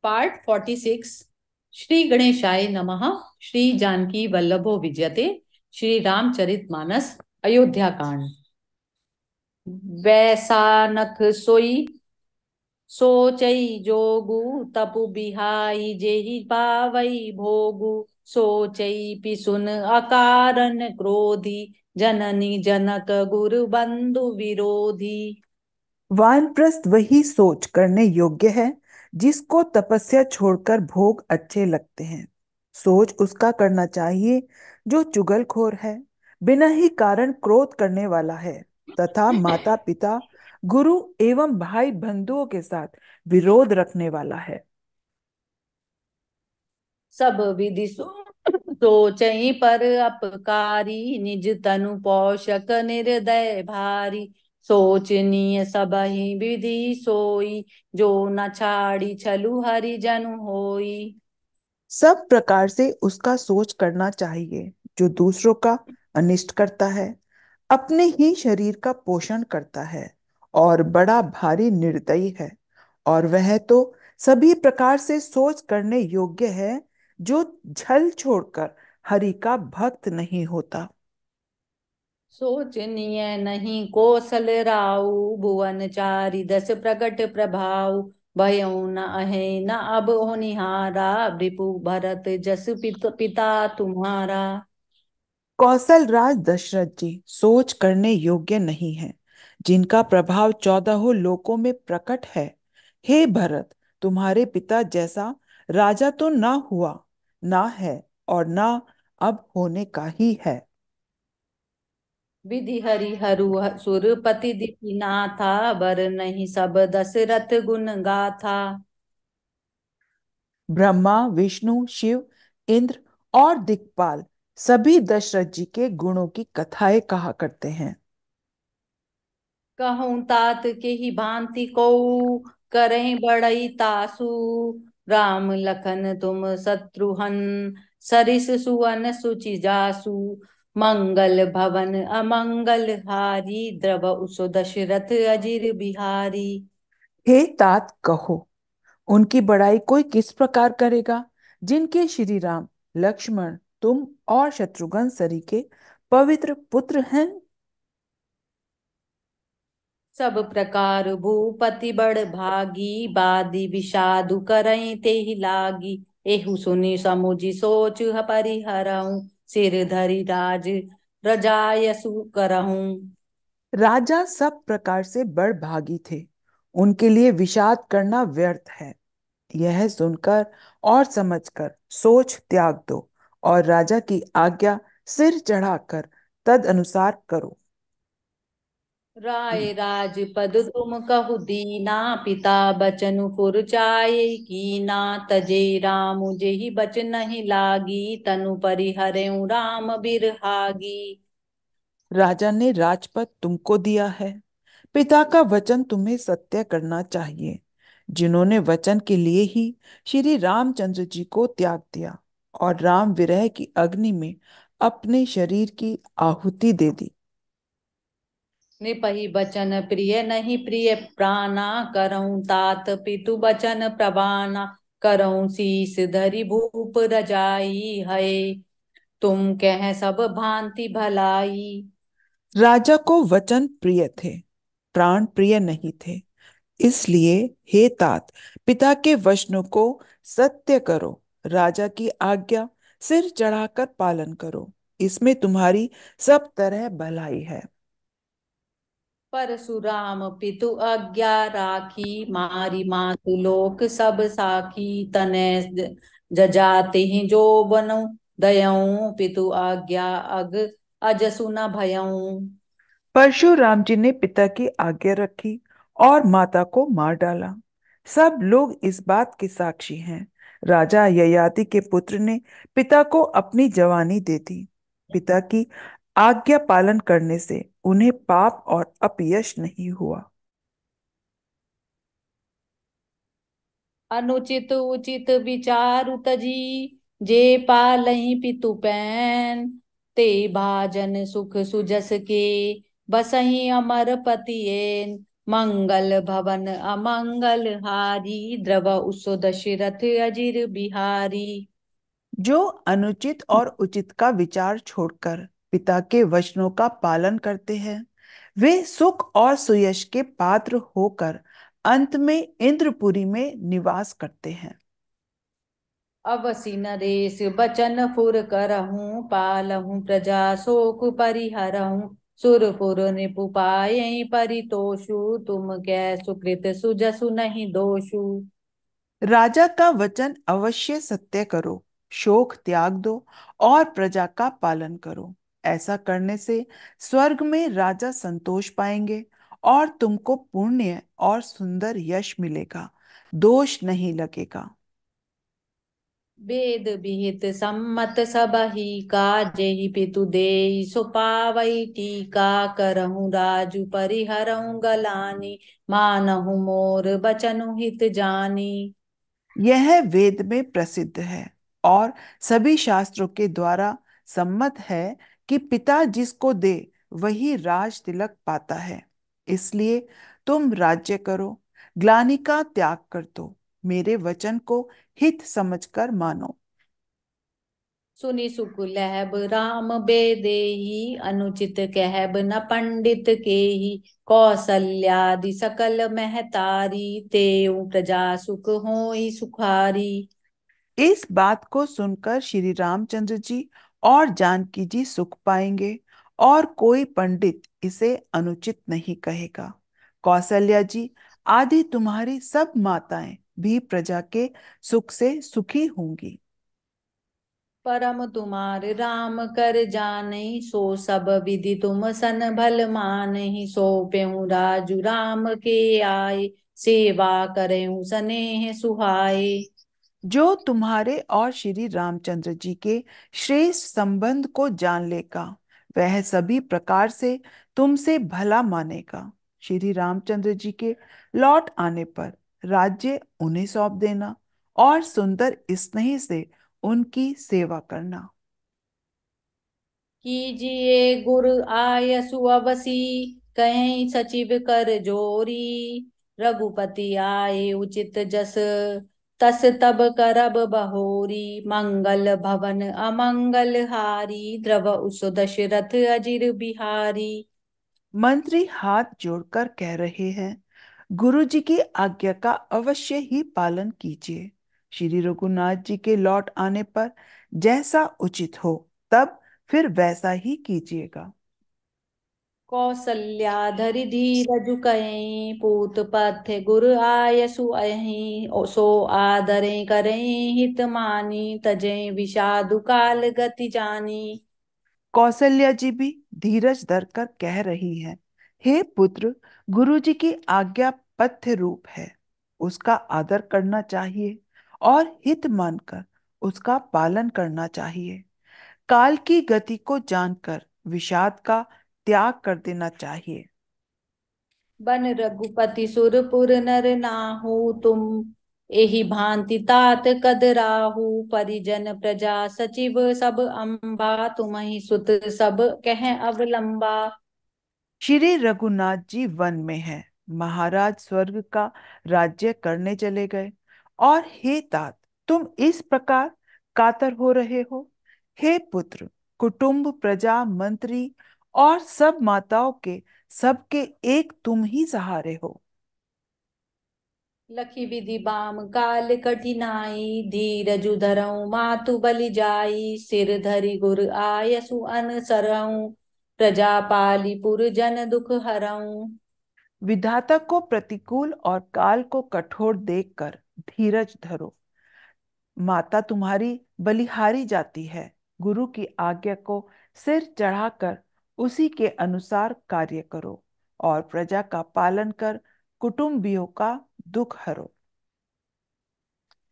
Part 46। Shri गणेशाय नमः। श्री जानकी वल्लभो विजयते। श्री रामचरितमानस अयोध्या कांड। वैसानख सोई सोचई जोगु तपु बिहाई जेहि पावई भोगु। सोचई पिसुन अकारण क्रोधी जननी जनक गुरु बंधु विरोधी। वानप्रस्थ वही सोच करने योग्य है जिसको तपस्या छोड़कर भोग अच्छे लगते हैं। सोच उसका करना चाहिए जो चुगलखोर है, बिना ही कारण क्रोध करने वाला है तथा माता पिता गुरु एवं भाई बंधुओं के साथ विरोध रखने वाला है। सब विधि सोचई पर अपकारी निज तनु पोषक निर्दय भारी। सोचनीय सबहि विधि सोई जो न छाड़ी छलु हरि जनु होई। सब प्रकार से उसका सोच करना चाहिए जो दूसरों का अनिष्ट करता है, अपने ही शरीर का पोषण करता है और बड़ा भारी निर्दयी है। और वह तो सभी प्रकार से सोच करने योग्य है जो छल छोड़कर हरि का भक्त नहीं होता। सोचनीय नहीं कौशल राउ भुवन चारि दस प्रकट प्रभाव। भयउ न अहे न अब होनिहारा रिपु भरत जस पिता तुम्हारा। कौशल राज दशरथ जी सोच करने योग्य नहीं है, जिनका प्रभाव चौदहों लोकों में प्रकट है। हे भरत, तुम्हारे पिता जैसा राजा तो ना हुआ, ना है और ना अब होने का ही है। विधि हरि हरु सुरपति दीनाथा बर नहीं सब दशरथ गुण गाथा। ब्रह्मा विष्णु शिव इंद्र और दिक्पाल सभी दशरथ जी के गुणों की कथाएं कहा करते हैं। कहूँ तात के ही भांति को करें बड़ई तासु। राम लखन तुम शत्रुहन सरिस सुवन सुचि जासु। मंगल भवन अमंगल हारी द्रव उसो दशरथ अजिर बिहारी। हे तात कहो, उनकी बड़ाई कोई किस प्रकार करेगा जिनके श्री राम लक्ष्मण तुम और शत्रुघ्न सरी के पवित्र पुत्र हैं। सब प्रकार भूपति बड़ भागी बादी विषादु करई ते ही लागी। एहु सुनि समुझि सोच परिहरऊँ सिर धरि राज रजायसु करहूँ। राजा सब प्रकार से बड़ भागी थे, उनके लिए विषाद करना व्यर्थ है। यह सुनकर और समझकर सोच त्याग दो और राजा की आज्ञा सिर चढ़ाकर तद अनुसार करो। राय राजपद तुम कहु दीना पिता बचनु पुर जाय कीना। तजे राम जेहि बचन नहीं लागी तनु परिहरऊँ राम बिरहागी। राजा ने राजपद तुमको दिया है, पिता का वचन तुम्हें सत्य करना चाहिए। जिन्होंने वचन के लिए ही श्री रामचंद्र जी को त्याग दिया और राम विरह की अग्नि में अपने शरीर की आहुति दे दी। निपहि बचन प्रिय नहीं प्रिय प्राणा करऊँ तात पितु बचन प्रवाना। करऊँ शीस धरि भूप रजाई है तुम कह सब भांति भलाई। राजा को वचन प्रिय थे, प्राण प्रिय नहीं थे। इसलिए हे तात, पिता के वचनों को सत्य करो, राजा की आज्ञा सिर चढ़ाकर पालन करो। इसमें तुम्हारी सब तरह भलाई है। परशुराम पितु आज्ञा राखी मारी मातु लोक सब साखी। तने जजाति ही जो बनु दयऊँ पितु आज्ञा अग अजसु न भयऊँ। परशुराम जी ने पिता की आज्ञा रखी और माता को मार डाला। सब लोग इस बात के साक्षी हैं। राजा ययाति के पुत्र ने पिता को अपनी जवानी दे दी। पिता की आज्ञा पालन करने से उन्हें पाप और अपयश नहीं हुआ। अनुचित उचित विचारु तजी जे पालहीं पितु पैन। ते भाजन सुख सुजस के बसहीं अमर पतियेन। मंगल भवन अमंगल हारी, द्रव उसो दशरथ अजिर बिहारी। जो अनुचित और उचित का विचार छोड़कर पिता के वचनों का पालन करते हैं, वे सुख और सुयश के पात्र होकर अंत में इंद्रपुरी में निवास करते हैं। अवसि नरेश बचन फुर करहूँ, पालहूँ प्रजा शोक परिहरहूँ। सुरपुर निपुपाय परितोषु, तुम कै सुकृत सुजसु नहीं दोषु। राजा का वचन अवश्य सत्य करो, शोक त्याग दो और प्रजा का पालन करो। ऐसा करने से स्वर्ग में राजा संतोष पाएंगे और तुमको पुण्य और सुंदर यश मिलेगा, दोष नहीं लगेगा। वेद विहित सम्मत सबहि काजेहि पितु देइ, सो पावई टीका करहूँ राजु परिहरऊँ गलानी। मानहु मोर बचनु हित जानी। यह वेद में प्रसिद्ध है और सभी शास्त्रों के द्वारा सम्मत है कि पिता जिसको दे वही राज तिलक पाता है। इसलिए तुम राज्य करो, ग्लानि का त्याग कर दो, मेरे वचन को हित समझकर मानो। सुनि सुख लहब राम बेदेही, अनुचित कहब न पंडित केही। कौसल्यादि सकल महतारी, तेऊ प्रजा सुख होई सुखारी। इस बात को सुनकर श्री रामचंद्र जी और जानकी जी सुख पाएंगे और कोई पंडित इसे अनुचित नहीं कहेगा। कौशल्या जी आदि तुम्हारी सब माताएं भी प्रजा के सुख से सुखी होंगी। परम तुम्हार राम कर जाने, सो सब विधि तुम सन भल मानहि। सो पेहु राजु राम के आए, सेवा करेहु सनेह सुहाए। जो तुम्हारे और श्री रामचंद्र जी के श्रेष्ठ संबंध को जान लेगा, वह सभी प्रकार से तुमसे भला मानेगा। श्री रामचंद्र जी के लौट आने पर राज्य उन्हें सौंप देना और सुंदर स्नेह से उनकी सेवा करना। कीजिए गुरु आयसु अवसी, कहीं सचिव कर जोरी। रघुपति आए उचित जस, तस तब करब बहोरी। मंगल भवन अमंगल हारी, द्रव उस दशरथ अजिर बिहारी। मंत्री हाथ जोड़कर कह रहे हैं, गुरु जी की आज्ञा का अवश्य ही पालन कीजिए। श्री रघुनाथ जी के लौट आने पर जैसा उचित हो तब फिर वैसा ही कीजिएगा। कौसल्याधरि धीरजु कहीं, पूत पथ गुरु आयसु अहीं। सो आदरें करें हित मानी, तजें विषादु काल गति जानी। कौशल्या जी भी धीरज धरकर कह रही हैं, हे पुत्र, गुरु जी की आज्ञा पथ्य रूप है, उसका आदर करना चाहिए और हित मानकर उसका पालन करना चाहिए। काल की गति को जानकर विषाद का त्याग कर देना चाहिए। बन रघुपति सुरपुर नर नाहु, तुम एहि भांति तात कदराहु। परिजन प्रजा सचिव सब अम्बा, तुम्हि सुत सब कह अवलंबा। श्री रघुनाथ जी वन में हैं, महाराज स्वर्ग का राज्य करने चले गए और हे तात, तुम इस प्रकार कातर हो रहे हो। हे पुत्र, कुटुंब प्रजा मंत्री और सब माताओं के सबके एक तुम ही सहारे हो। लखी विधि बाम काल कठिनाई, धीरजु धरऊं मातु बलि जाई। सिर धरि गुर आयसु अनसरऊं, प्रजा पाली पुर जन दुख हरऊं। विधाता को प्रतिकूल और काल को कठोर देखकर धीरज धरो। माता तुम्हारी बलिहारी जाती है। गुरु की आज्ञा को सिर चढ़ाकर उसी के अनुसार कार्य करो और प्रजा का पालन कर कुटुंबियों का दुख हरो।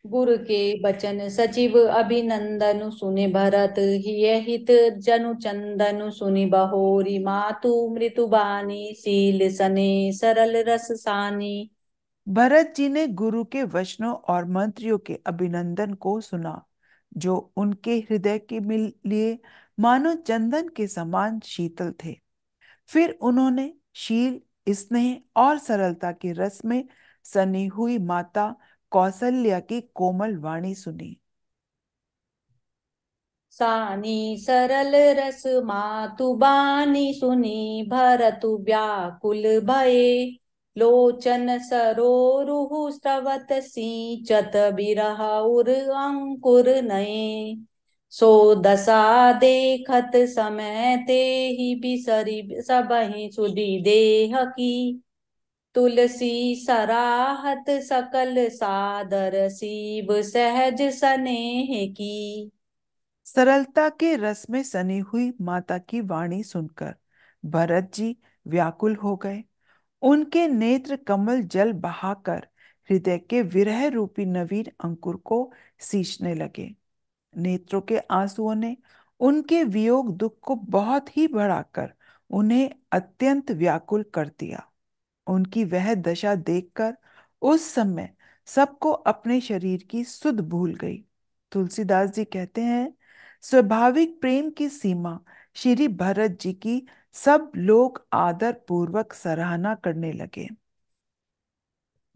गुर के बचन सचिव अभिनंदन, सुनि भरत हिय हित जनु चंदन। सुनि बहोरी मातु मृत्यु बानी, सील सने सरल रस सानी। भरत जी ने गुरु के वचनों और मंत्रियों के अभिनंदन को सुना, जो उनके हृदय के लिए मानो चंदन के समान शीतल थे। फिर उन्होंने शील स्नेह और सरलता के रस में सनी हुई माता कौशल्या की कोमल वाणी सुनी। सानी सरल रस मातु बानी सुनी, भरतु व्याकुल भये। लोचन सरोरुह स्रवत सिंचत बिरह उर अंकुर नये। सो दशा देखत समय ते ही बिसरि सबहि सुधि देह की। तुलसी सराहत सकल सादर सीव सहज सनेह की। सरलता के रस में सनी हुई माता की वाणी सुनकर भरत जी व्याकुल हो गए। उनके नेत्र कमल जल बहाकर हृदय के विरह रूपी नवीन अंकुर को सींचने लगे। नेत्रों के आंसुओं ने उनके वियोग दुख को बहुत ही बढ़ाकर उन्हें अत्यंत व्याकुल कर दिया। उनकी वह दशा देखकर उस समय सबको अपने शरीर की सुध भूल गई। तुलसीदास जी कहते हैं, स्वाभाविक प्रेम की सीमा श्री भरत जी की सब लोग आदर पूर्वक सराहना करने लगे।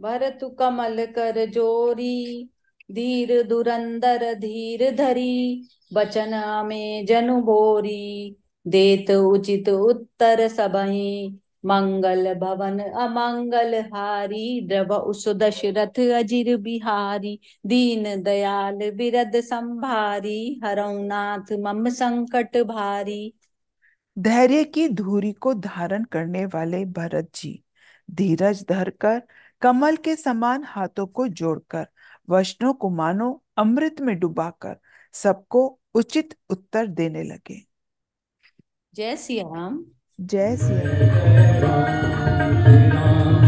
भरतु कमल कर जोरी, धीर धुरंधर धीर धरी। बचन में जनु बोरी, देत उचित उत्तर सबहि। मंगल भवन अमंगल हारी, द्रव उस दशरथ अजिर बिहारी। दीन दयाल बिरद संभारी, हरौ नाथ मम संकट भारी। धैर्य की धूरी को धारण करने वाले भरत जी धीरज धरकर कमल के समान हाथों को जोड़कर वचनों को मानो अमृत में डुबाकर सबको उचित उत्तर देने लगे। जय सिया राम। जय सिया राम। जय राम